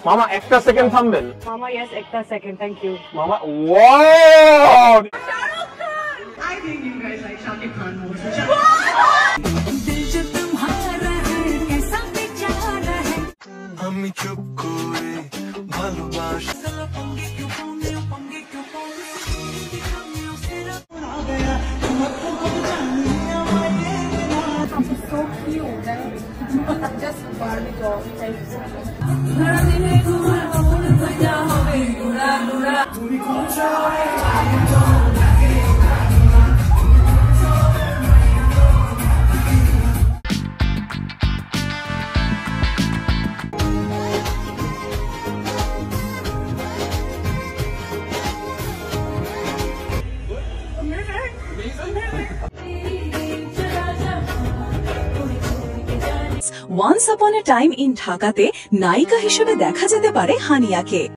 মামা একটা সেকেন্ড থামবেন। মামা yes একটা সেকেন্ড থ্যাংক ইউ মামা wow I think you guys like Shakib Khan more. আমি চুপ করে ভালোবাসি so cute just Barbie doll type once upon a time in ঢাকাতে নায়িকা হিসেবে দেখা যেতে পারে হানিয়াকে।